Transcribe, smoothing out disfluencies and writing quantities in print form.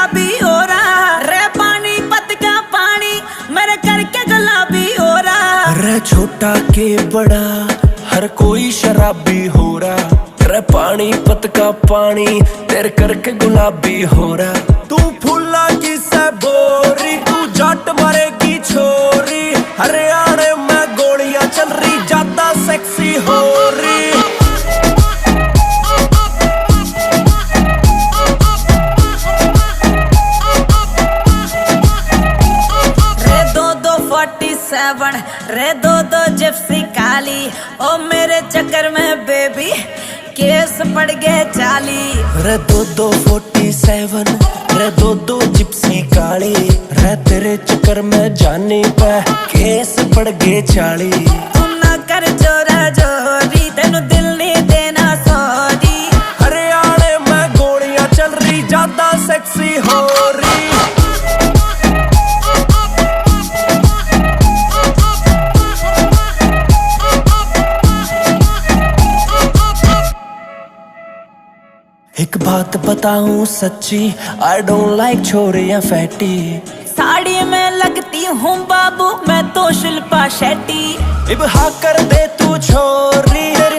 शराबी हो रहा रे, पानी पत का पानी मेरे करके गुलाबी हो रहा रे, छोटा के बड़ा हर कोई शराबी हो रहा रे, पानी पत का पानी तेरे करके गुलाबी हो रहा। तू फूला की से बोरी, तू जट मारेगी छोरी, हरियाणा में गोलियां चल रही, ज्यादा सेक्सी हो रही। रे दो जिप्सी काली, ओ मेरे चक्कर में बेबी केस पड़ गए चाली। रे 47 रे दो जिप्सी काली, रे तेरे चक्कर में जाने पे केस पड़ गए 40। तू ना कर जोरा जोरी, तेनू दिल नहीं देना सॉरी, हरियाणा में गोलियां चल रही, ज्यादा सेक्सी हो रही। एक बात बताऊं सच्ची, आई डोंट लाइक छोरियां फैटी, साड़ी में लगती हूँ बाबू मैं तो शिल्पा शेट्टी। इब हाँ कर दे तू छोरी, तेरी